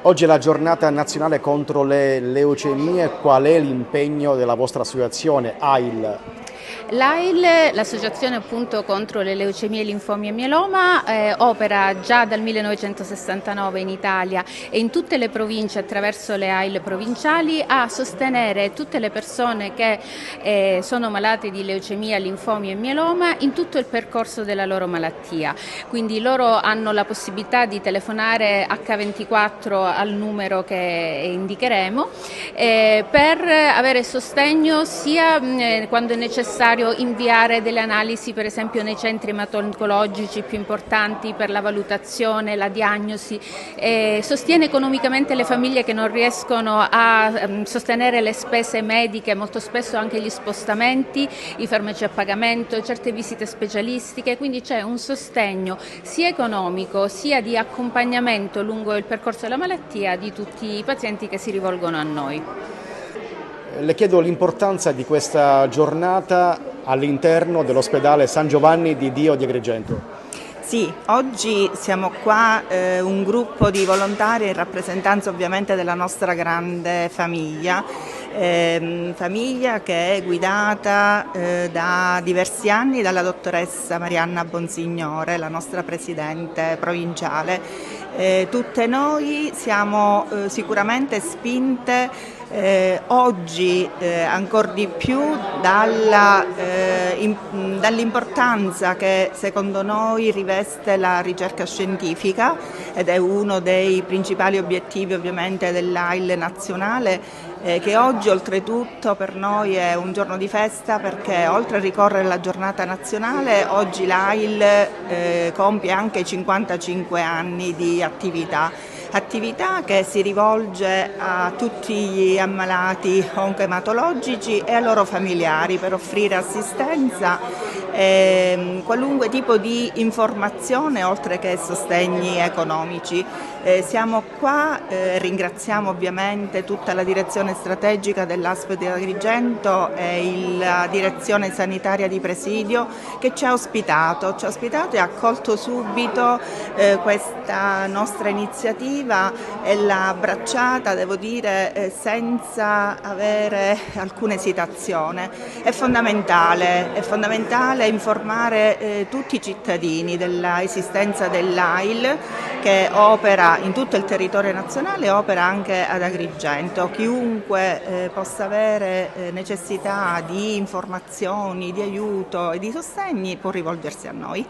Oggi è la giornata nazionale contro le leucemie. Qual è l'impegno della vostra associazione AIL? L'AIL, l'associazione appunto contro le leucemie, linfomi e mieloma, opera già dal 1969 in Italia e in tutte le province attraverso le AIL provinciali a sostenere tutte le persone che sono malate di leucemia, linfomi e mieloma in tutto il percorso della loro malattia. Quindi loro hanno la possibilità di telefonare H24 al numero che indicheremo per avere sostegno sia quando è necessario inviare delle analisi per esempio nei centri ematologici più importanti per la valutazione, la diagnosi, sostiene economicamente le famiglie che non riescono a sostenere le spese mediche, molto spesso anche gli spostamenti, i farmaci a pagamento, certe visite specialistiche, quindi c'è un sostegno sia economico sia di accompagnamento lungo il percorso della malattia di tutti i pazienti che si rivolgono a noi. Le chiedo l'importanza di questa giornata all'interno dell'ospedale San Giovanni di Dio di Agrigento. Sì, oggi siamo qua un gruppo di volontari in rappresentanza ovviamente della nostra grande famiglia, famiglia che è guidata da diversi anni dalla dottoressa Marianna Bonsignore, la nostra presidente provinciale. Tutte noi siamo sicuramente spinte oggi ancor di più dall'importanza che secondo noi riveste la ricerca scientifica ed è uno dei principali obiettivi ovviamente dell'AIL nazionale, che oggi oltretutto per noi è un giorno di festa perché oltre a ricorrere la giornata nazionale oggi l'AIL compie anche 55 anni di attività che si rivolge a tutti gli ammalati oncoematologici e ai loro familiari per offrire assistenza e qualunque tipo di informazione oltre che sostegni economici. Siamo qua, ringraziamo ovviamente tutta la direzione strategica dell'ASP di Agrigento e la direzione sanitaria di presidio che ci ha ospitato e ha accolto subito questa nostra iniziativa e l'ha abbracciata, devo dire, senza avere alcuna esitazione. È fondamentale informare tutti i cittadini dell'esistenza dell'AIL che opera in tutto il territorio nazionale, opera anche ad Agrigento. Chiunque possa avere necessità di informazioni, di aiuto e di sostegni può rivolgersi a noi.